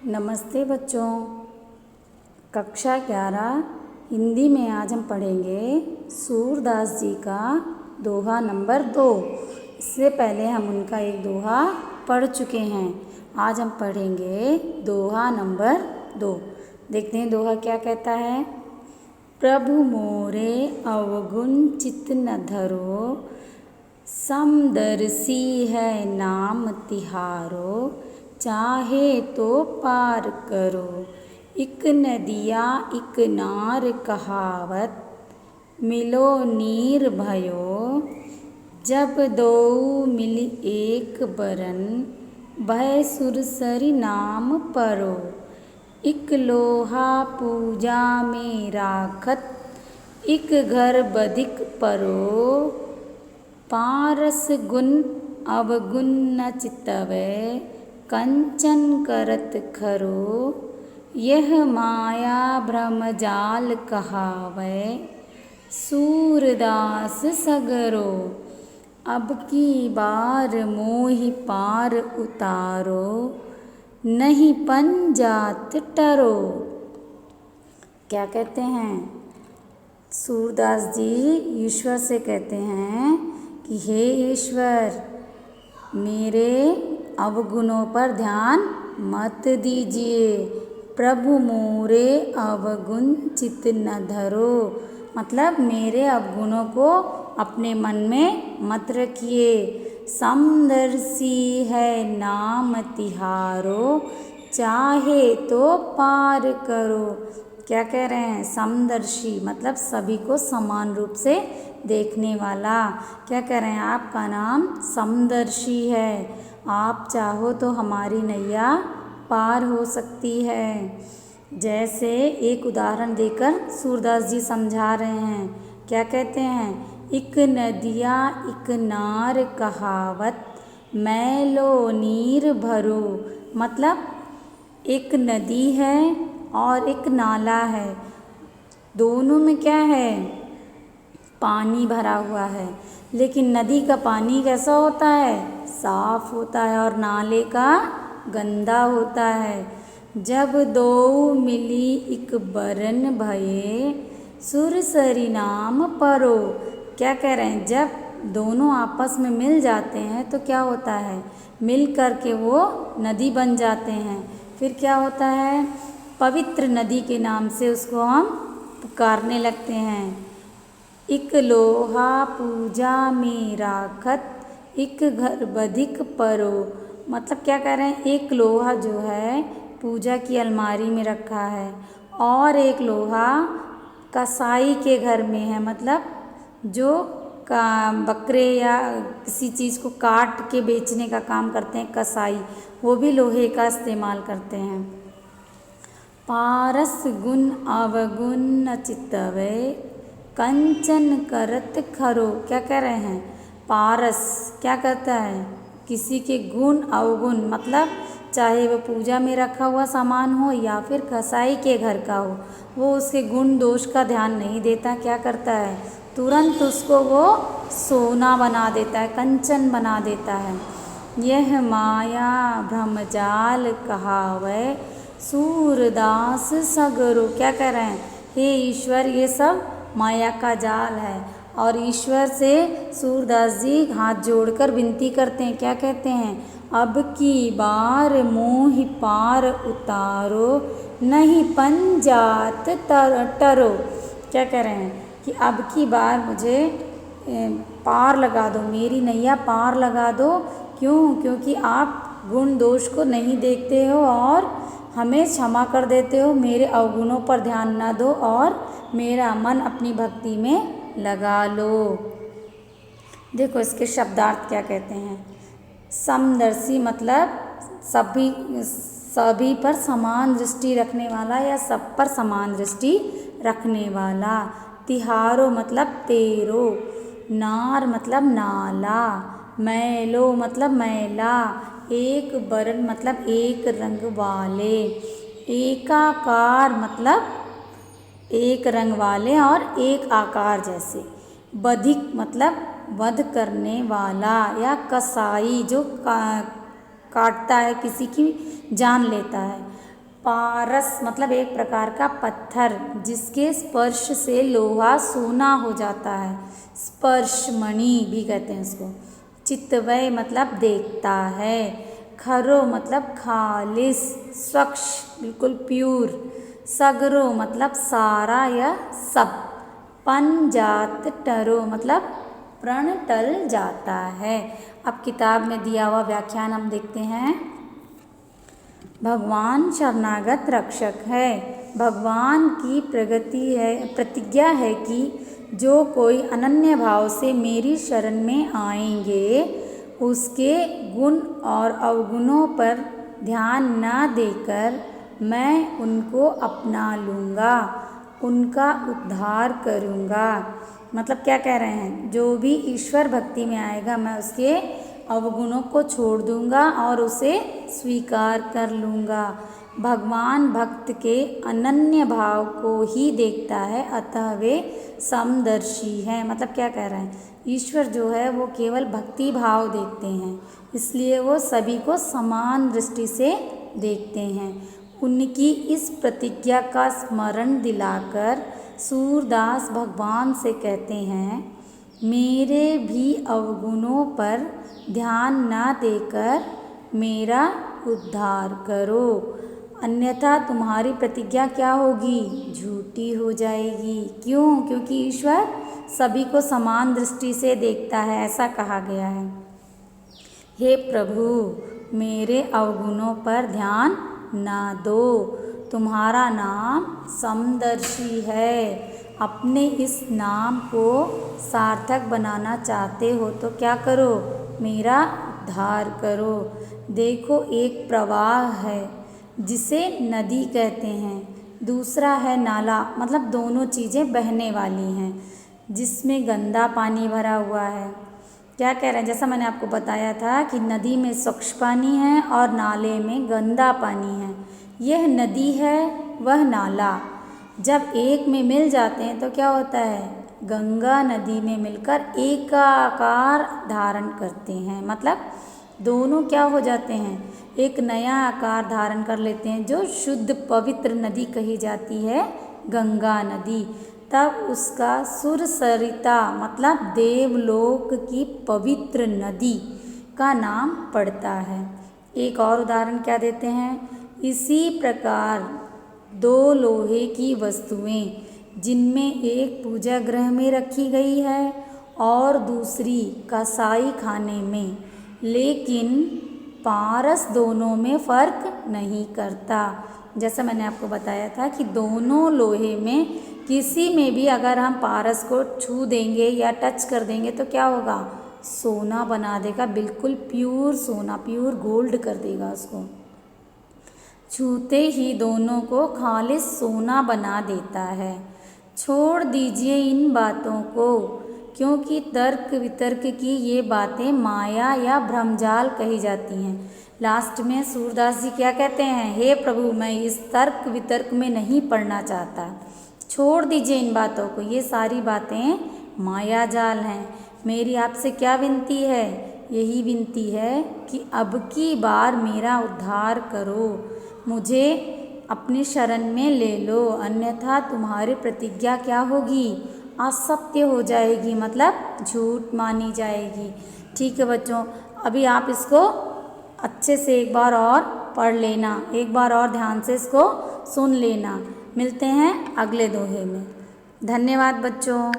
नमस्ते बच्चों। कक्षा 11 हिंदी में आज हम पढ़ेंगे सूरदास जी का दोहा नंबर 2। इससे पहले हम उनका एक दोहा पढ़ चुके हैं। आज हम पढ़ेंगे दोहा नंबर 2। देखते हैं दोहा क्या कहता है। प्रभु मोरे अवगुण चित न धरो, समदर्शी है नाम तिहारो, चाहे तो पार करो। इक नदिया इक नार कहावत, मिलो नीर भयो। जब दो मिल एक बरन, भय सुरसरी नाम परो। इक लोहा पूजा में राखत, इक घर बधिक परो। पारस गुण अवगुण न चितवै, कंचन करत खरो। यह माया भ्रम जाल कहावै, सूरदास सगरो। अब की बार मोहि पार उतारो, नहीं पंजात टरो। क्या कहते हैं? सूरदास जी ईश्वर से कहते हैं कि हे ईश्वर, मेरे अवगुणों पर ध्यान मत दीजिए। प्रभु मोरे अवगुण चित न धरो, मतलब मेरे अवगुणों को अपने मन में मत रखिए। समदर्शी है नाम तिहारो, चाहे तो पार करो। क्या कह रहे हैं? समदर्शी मतलब सभी को समान रूप से देखने वाला। क्या कह रहे हैं? आपका नाम समदर्शी है, आप चाहो तो हमारी नैया पार हो सकती है। जैसे एक उदाहरण देकर सूरदास जी समझा रहे हैं। क्या कहते हैं? इक नदिया इक नार कहावत, मैलो नीर भरो। मतलब एक नदी है और एक नाला है, दोनों में क्या है? पानी भरा हुआ है। लेकिन नदी का पानी कैसा होता है? साफ होता है, और नाले का गंदा होता है। जब दो मिली इक बरन भये, सुरसरी नाम परो। क्या कह रहे हैं? जब दोनों आपस में मिल जाते हैं तो क्या होता है? मिल कर के वो नदी बन जाते हैं। फिर क्या होता है? पवित्र नदी के नाम से उसको हम पुकारने लगते हैं। इक लोहा पूजा में राखत, इक घर बधिक परो। मतलब क्या कह रहे हैं? एक लोहा जो है पूजा की अलमारी में रखा है, और एक लोहा कसाई के घर में है। मतलब जो बकरे या किसी चीज़ को काट के बेचने का काम करते हैं कसाई, वो भी लोहे का इस्तेमाल करते हैं। पारस गुण अवगुण न चितवै, कंचन करत खरो। क्या कह रहे हैं? पारस क्या कहता है? किसी के गुण अवगुण, मतलब चाहे वो पूजा में रखा हुआ सामान हो या फिर कसाई के घर का हो, वो उसके गुण दोष का ध्यान नहीं देता। क्या करता है? तुरंत उसको वो सोना बना देता है, कंचन बना देता है। यह माया भ्रमजाल कहावै, सूरदास सगरो। क्या कह रहे हैं? हे ईश्वर, ये सब माया का जाल है। और ईश्वर से सूरदास जी हाथ जोड़कर विनती करते हैं। क्या कहते हैं? अब की बार मोहि पार उतारो, नहीं पंजात टरो। क्या कह रहे हैं? कि अब की बार मुझे पार लगा दो, मेरी नैया पार लगा दो। क्यों? क्योंकि आप गुण दोष को नहीं देखते हो और हमें क्षमा कर देते हो। मेरे अवगुणों पर ध्यान न दो और मेरा मन अपनी भक्ति में लगा लो। देखो इसके शब्दार्थ क्या कहते हैं। समदर्शी मतलब सभी पर समान दृष्टि रखने वाला या सब पर समान दृष्टि रखने वाला। तिहारो मतलब तेरो। नार मतलब नाला। मैलो मतलब मैला। एक बरन मतलब एक रंग वाले। एकाकार मतलब एक रंग वाले और एक आकार जैसे। बधिक मतलब वध करने वाला या कसाई जो काटता है, किसी की जान लेता है। पारस मतलब एक प्रकार का पत्थर जिसके स्पर्श से लोहा सोना हो जाता है, स्पर्श मणि भी कहते हैं इसको। चितवय मतलब देखता है, खरो मतलब खालिस स्वच्छ बिल्कुल प्यूर, सगरो मतलब सारा या सब, पंजात टरो मतलब प्रण टल जाता है। अब किताब में दिया हुआ व्याख्यान हम देखते हैं। भगवान शरणागत रक्षक है। भगवान की प्रतिज्ञा है कि जो कोई अनन्य भाव से मेरी शरण में आएंगे उसके गुण और अवगुणों पर ध्यान न देकर मैं उनको अपना लूँगा, उनका उद्धार करूँगा। मतलब क्या कह रहे हैं, जो भी ईश्वर भक्ति में आएगा मैं उसके अवगुणों को छोड़ दूँगा और उसे स्वीकार कर लूँगा। भगवान भक्त के अनन्य भाव को ही देखता है, अतः वे समदर्शी हैं। मतलब क्या कह रहे हैं, ईश्वर जो है वो केवल भक्ति भाव देखते हैं, इसलिए वो सभी को समान दृष्टि से देखते हैं। उनकी इस प्रतिज्ञा का स्मरण दिलाकर सूरदास भगवान से कहते हैं, मेरे भी अवगुणों पर ध्यान न देकर मेरा उद्धार करो, अन्यथा तुम्हारी प्रतिज्ञा क्या होगी, झूठी हो जाएगी। क्यों? क्योंकि ईश्वर सभी को समान दृष्टि से देखता है, ऐसा कहा गया है। हे प्रभु, मेरे अवगुणों पर ध्यान न दो, तुम्हारा नाम समदर्शी है। अपने इस नाम को सार्थक बनाना चाहते हो तो क्या करो, मेरा उद्धार करो। देखो, एक प्रवाह है जिसे नदी कहते हैं, दूसरा है नाला, मतलब दोनों चीज़ें बहने वाली हैं, जिसमें गंदा पानी भरा हुआ है। क्या कह रहे हैं, जैसा मैंने आपको बताया था कि नदी में स्वच्छ पानी है और नाले में गंदा पानी है। यह नदी है, वह नाला जब एक में मिल जाते हैं तो क्या होता है, गंगा नदी में मिलकर एकाकार धारण करते हैं। मतलब दोनों क्या हो जाते हैं, एक नया आकार धारण कर लेते हैं, जो शुद्ध पवित्र नदी कही जाती है, गंगा नदी। तब उसका सुरसरिता मतलब देवलोक की पवित्र नदी का नाम पड़ता है। एक और उदाहरण क्या देते हैं, इसी प्रकार दो लोहे की वस्तुएं जिनमें एक पूजा गृह में रखी गई है और दूसरी कसाई खाने में, लेकिन पारस दोनों में फ़र्क नहीं करता। जैसा मैंने आपको बताया था कि दोनों लोहे में किसी में भी अगर हम पारस को छू देंगे या टच कर देंगे तो क्या होगा, सोना बना देगा, बिल्कुल प्योर सोना, प्योर गोल्ड कर देगा उसको। छूते ही दोनों को खालिस सोना बना देता है। छोड़ दीजिए इन बातों को, क्योंकि तर्क वितर्क की ये बातें माया या भ्रमजाल कही जाती हैं। लास्ट में सूरदास जी क्या कहते हैं, हे प्रभु, मैं इस तर्क वितर्क में नहीं पढ़ना चाहता, छोड़ दीजिए इन बातों को, ये सारी बातें माया जाल हैं। मेरी आपसे क्या विनती है, यही विनती है कि अब की बार मेरा उद्धार करो, मुझे अपनी शरण में ले लो, अन्यथा तुम्हारी प्रतिज्ञा क्या होगी, असत्य हो जाएगी, मतलब झूठ मानी जाएगी। ठीक है बच्चों, अभी आप इसको अच्छे से एक बार और पढ़ लेना, एक बार और ध्यान से इसको सुन लेना। मिलते हैं अगले दोहे में। धन्यवाद बच्चों।